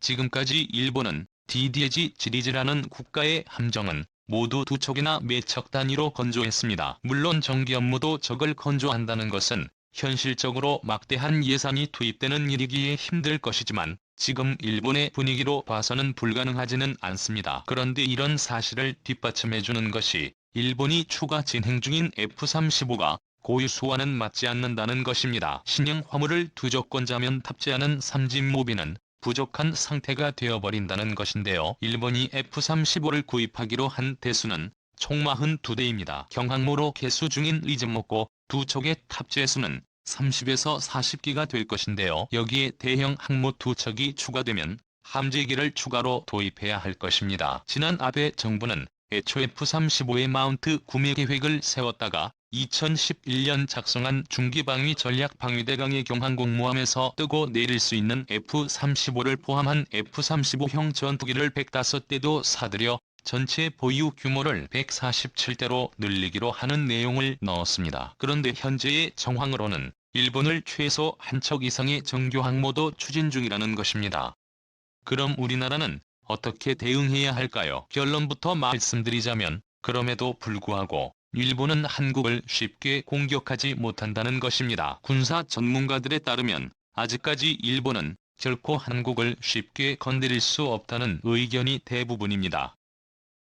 지금까지 일본은 DDG 시리즈라는 국가의 함정은 모두 두 척이나 몇 척 단위로 건조했습니다. 물론 정기 업무도 적을 건조한다는 것은 현실적으로 막대한 예산이 투입되는 일이기에 힘들 것이지만 지금 일본의 분위기로 봐서는 불가능하지는 않습니다. 그런데 이런 사실을 뒷받침해주는 것이 일본이 추가 진행 중인 F-35가 고유수와는 맞지 않는다는 것입니다. 신형 화물을 두 조건자면 탑재하는 삼진모비는 부족한 상태가 되어버린다는 것인데요. 일본이 F-35를 구입하기로 한 대수는 총 42대입니다. 경항모로 개수 중인 리즈모코 두 척의 탑재수는 30에서 40기가 될 것인데요. 여기에 대형 항모 두 척이 추가되면 함재기를 추가로 도입해야 할 것입니다. 지난 아베 정부는 애초 F-35의 마운트 구매 계획을 세웠다가 2011년 작성한 중기방위 전략방위대강의 경항공모함에서 뜨고 내릴 수 있는 F-35를 포함한 F-35형 전투기를 105대도 사들여 전체 보유 규모를 147대로 늘리기로 하는 내용을 넣었습니다. 그런데 현재의 정황으로는 일본을 최소 한 척 이상의 정규 항모도 추진 중이라는 것입니다. 그럼 우리나라는 어떻게 대응해야 할까요? 결론부터 말씀드리자면 그럼에도 불구하고 일본은 한국을 쉽게 공격하지 못한다는 것입니다. 군사 전문가들에 따르면 아직까지 일본은 결코 한국을 쉽게 건드릴 수 없다는 의견이 대부분입니다.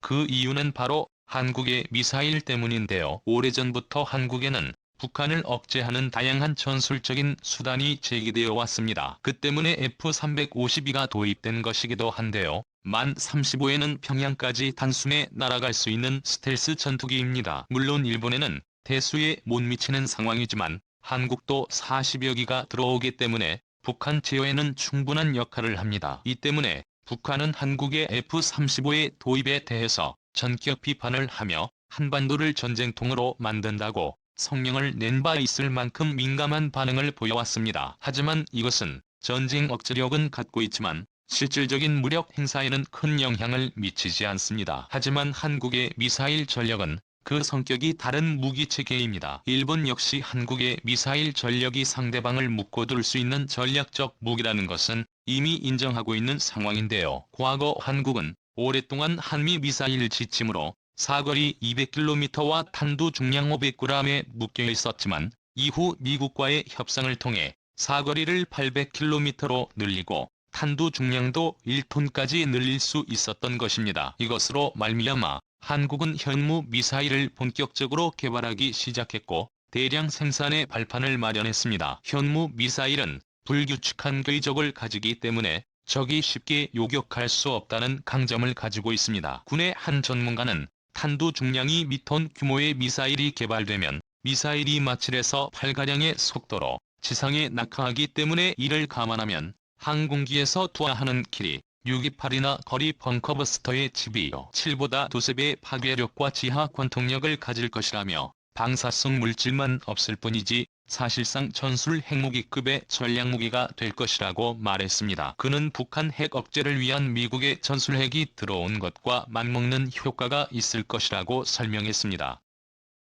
그 이유는 바로 한국의 미사일 때문인데요. 오래전부터 한국에는 북한을 억제하는 다양한 전술적인 수단이 제기되어 왔습니다. 그 때문에 F-352가 도입된 것이기도 한데요. 만 35에는 평양까지 단숨에 날아갈 수 있는 스텔스 전투기입니다. 물론 일본에는 대수에 못 미치는 상황이지만 한국도 40여 기가 들어오기 때문에 북한 제어에는 충분한 역할을 합니다. 이 때문에 북한은 한국의 F-35의 도입에 대해서 전격 비판을 하며 한반도를 전쟁통으로 만든다고 성명을 낸 바 있을 만큼 민감한 반응을 보여왔습니다. 하지만 이것은 전쟁 억제력은 갖고 있지만 실질적인 무력 행사에는 큰 영향을 미치지 않습니다. 하지만 한국의 미사일 전력은 그 성격이 다른 무기체계입니다. 일본 역시 한국의 미사일 전력이 상대방을 묶어둘 수 있는 전략적 무기라는 것은 이미 인정하고 있는 상황인데요. 과거 한국은 오랫동안 한미 미사일 지침으로 사거리 200km와 탄두 중량 500g에 묶여 있었지만 이후 미국과의 협상을 통해 사거리를 800km로 늘리고 탄두 중량도 1톤까지 늘릴 수 있었던 것입니다. 이것으로 말미암아 한국은 현무 미사일을 본격적으로 개발하기 시작했고 대량 생산의 발판을 마련했습니다. 현무 미사일은 불규칙한 궤적을 가지기 때문에 적이 쉽게 요격할 수 없다는 강점을 가지고 있습니다. 군의 한 전문가는 탄두 중량이 미톤 규모의 미사일이 개발되면 미사일이 마 7에서 8가량의 속도로 지상에 낙하하기 때문에 이를 감안하면 항공기에서 투하하는 길이 628이나 거리 벙커버스터의 GBO 7보다 두세 배의 파괴력과 지하 관통력을 가질 것이라며 방사성 물질만 없을 뿐이지 사실상 전술 핵무기급의 전략무기가 될 것이라고 말했습니다. 그는 북한 핵 억제를 위한 미국의 전술핵이 들어온 것과 맞먹는 효과가 있을 것이라고 설명했습니다.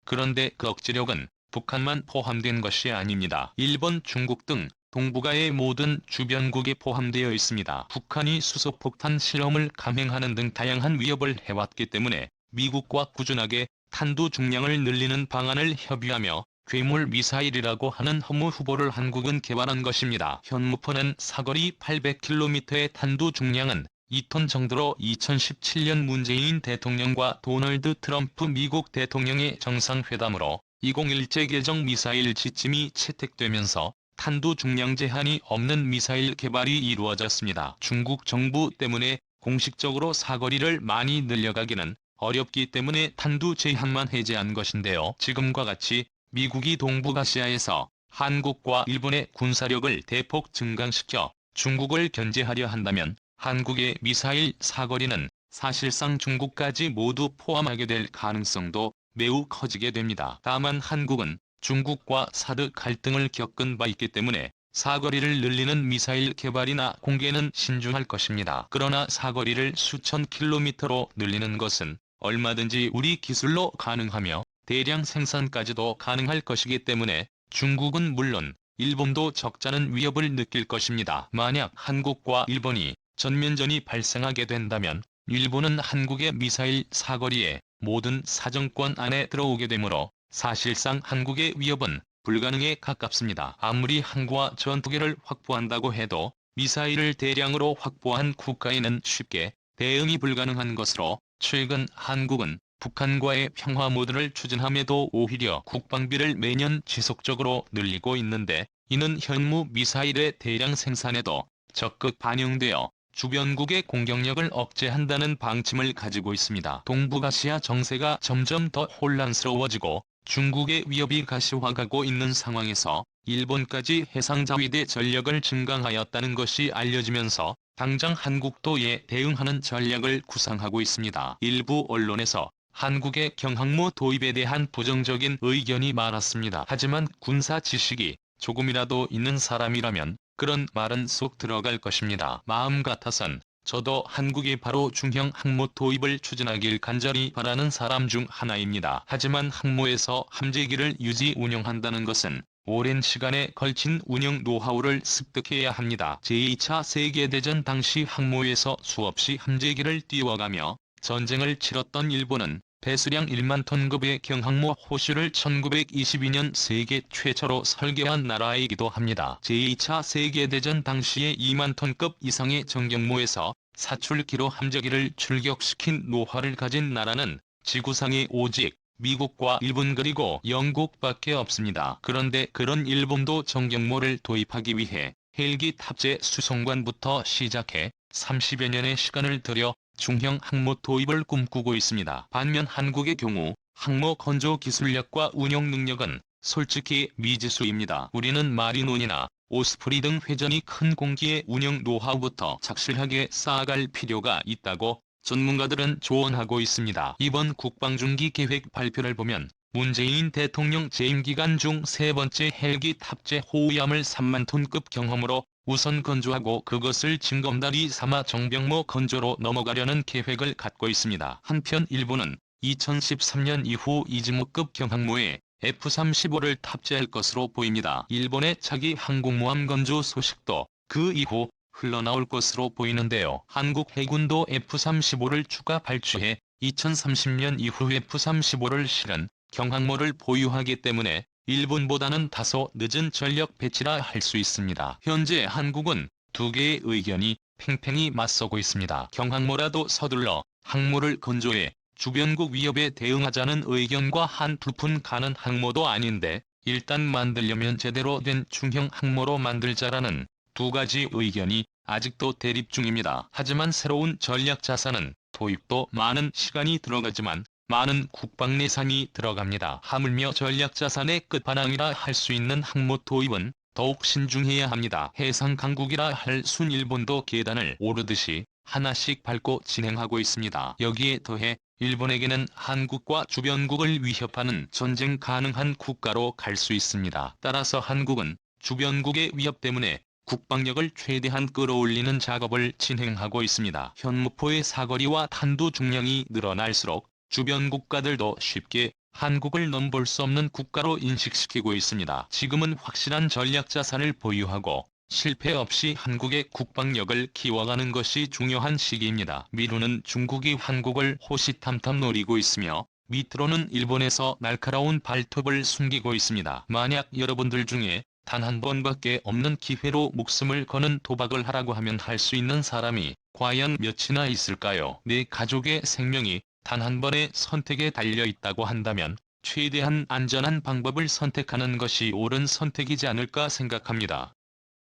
그런데 그 억제력은 북한만 포함된 것이 아닙니다. 일본, 중국 등 동북아의 모든 주변국에 포함되어 있습니다. 북한이 수소폭탄 실험을 감행하는 등 다양한 위협을 해왔기 때문에 미국과 꾸준하게 탄두 중량을 늘리는 방안을 협의하며 괴물 미사일이라고 하는 허무 후보를 한국은 개발한 것입니다. 현무포는 사거리 800km의 탄두 중량은 2톤 정도로 2017년 문재인 대통령과 도널드 트럼프 미국 대통령의 정상회담으로 2017 개정 미사일 지침이 채택되면서 탄두 중량 제한이 없는 미사일 개발이 이루어졌습니다. 중국 정부 때문에 공식적으로 사거리를 많이 늘려가기는 어렵기 때문에 탄두 제한만 해제한 것인데요. 지금과 같이 미국이 동북아시아에서 한국과 일본의 군사력을 대폭 증강시켜 중국을 견제하려 한다면 한국의 미사일 사거리는 사실상 중국까지 모두 포함하게 될 가능성도 매우 커지게 됩니다. 다만 한국은 중국과 사드 갈등을 겪은 바 있기 때문에 사거리를 늘리는 미사일 개발이나 공개는 신중할 것입니다. 그러나 사거리를 수천 킬로미터로 늘리는 것은 얼마든지 우리 기술로 가능하며 대량 생산까지도 가능할 것이기 때문에 중국은 물론 일본도 적잖은 위협을 느낄 것입니다. 만약 한국과 일본이 전면전이 발생하게 된다면 일본은 한국의 미사일 사거리에 모든 사정권 안에 들어오게 되므로 사실상 한국의 위협은 불가능에 가깝습니다. 아무리 항구와 전투기를 확보한다고 해도 미사일을 대량으로 확보한 국가에는 쉽게 대응이 불가능한 것으로 최근 한국은 북한과의 평화 모드를 추진함에도 오히려 국방비를 매년 지속적으로 늘리고 있는데, 이는 현무 미사일의 대량 생산에도 적극 반영되어 주변국의 공격력을 억제한다는 방침을 가지고 있습니다. 동북아시아 정세가 점점 더 혼란스러워지고 중국의 위협이 가시화가고 있는 상황에서 일본까지 해상자위대 전력을 증강하였다는 것이 알려지면서 당장 한국도 이에 대응하는 전략을 구상하고 있습니다. 일부 언론에서 한국의 경항모 도입에 대한 부정적인 의견이 많았습니다. 하지만 군사 지식이 조금이라도 있는 사람이라면 그런 말은 쏙 들어갈 것입니다. 마음 같아선 저도 한국이 바로 중형 항모 도입을 추진하길 간절히 바라는 사람 중 하나입니다. 하지만 항모에서 함재기를 유지 운영한다는 것은 오랜 시간에 걸친 운영 노하우를 습득해야 합니다. 제2차 세계대전 당시 항모에서 수없이 함재기를 띄워가며 전쟁을 치렀던 일본은 배수량 1만 톤급의 경항모 호슈를 1922년 세계 최초로 설계한 나라이기도 합니다. 제2차 세계대전 당시에 2만 톤급 이상의 정경모에서 사출기로 함재기를 출격시킨 노화를 가진 나라는 지구상에 오직 미국과 일본 그리고 영국밖에 없습니다. 그런데 그런 일본도 정경모를 도입하기 위해 헬기 탑재 수송관부터 시작해 30여 년의 시간을 들여 중형 항모 도입을 꿈꾸고 있습니다. 반면 한국의 경우 항모 건조 기술력과 운용 능력은 솔직히 미지수입니다. 우리는 마리논이나 오스프리 등 회전이 큰 공기의 운영 노하우부터 착실하게 쌓아갈 필요가 있다고 전문가들은 조언하고 있습니다. 이번 국방중기 계획 발표를 보면 문재인 대통령 재임 기간 중 세 번째 헬기 탑재 호위함을 3만 톤급 경험으로 우선 건조하고 그것을 징검다리 삼아 정병모 건조로 넘어가려는 계획을 갖고 있습니다. 한편 일본은 2013년 이후 이즈모급 경항모에 F-35를 탑재할 것으로 보입니다. 일본의 차기 항공모함 건조 소식도 그 이후 흘러나올 것으로 보이는데요. 한국 해군도 F-35를 추가 발주해 2030년 이후 F-35를 실은 경항모를 보유하기 때문에 일본보다는 다소 늦은 전력 배치라 할 수 있습니다. 현재 한국은 두 개의 의견이 팽팽히 맞서고 있습니다. 경항모라도 서둘러 항모를 건조해 주변국 위협에 대응하자는 의견과 한두 푼 가는 항모도 아닌데 일단 만들려면 제대로 된 중형 항모로 만들자라는 두 가지 의견이 아직도 대립 중입니다. 하지만 새로운 전략 자산은 도입도 많은 시간이 들어가지만 많은 국방 예산이 들어갑니다. 하물며 전략 자산의 끝판왕이라 할 수 있는 항모 도입은 더욱 신중해야 합니다. 해상 강국이라 할 순일본도 계단을 오르듯이 하나씩 밟고 진행하고 있습니다. 여기에 더해 일본에게는 한국과 주변국을 위협하는 전쟁 가능한 국가로 갈 수 있습니다. 따라서 한국은 주변국의 위협 때문에 국방력을 최대한 끌어올리는 작업을 진행하고 있습니다. 현무포의 사거리와 탄두 중량이 늘어날수록 주변 국가들도 쉽게 한국을 넘볼 수 없는 국가로 인식시키고 있습니다. 지금은 확실한 전략 자산을 보유하고 실패 없이 한국의 국방력을 키워가는 것이 중요한 시기입니다. 미루는 중국이 한국을 호시탐탐 노리고 있으며 밑으로는 일본에서 날카로운 발톱을 숨기고 있습니다. 만약 여러분들 중에 단 한 번밖에 없는 기회로 목숨을 거는 도박을 하라고 하면 할 수 있는 사람이 과연 몇이나 있을까요? 내 가족의 생명이 단 한 번의 선택에 달려 있다고 한다면 최대한 안전한 방법을 선택하는 것이 옳은 선택이지 않을까 생각합니다.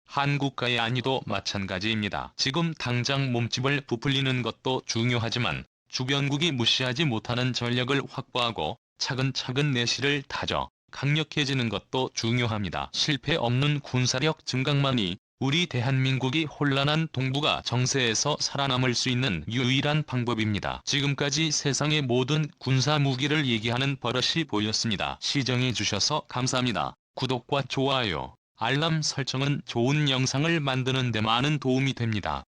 한국과의 안위도 마찬가지입니다. 지금 당장 몸집을 부풀리는 것도 중요하지만 주변국이 무시하지 못하는 전력을 확보하고 차근차근 내실을 다져 강력해지는 것도 중요합니다. 실패 없는 군사력 증강만이 우리 대한민국이 혼란한 동북아 정세에서 살아남을 수 있는 유일한 방법입니다. 지금까지 세상의 모든 군사 무기를 얘기하는 버릇이 보였습니다. 시청해주셔서 감사합니다. 구독과 좋아요, 알람 설정은 좋은 영상을 만드는 데 많은 도움이 됩니다.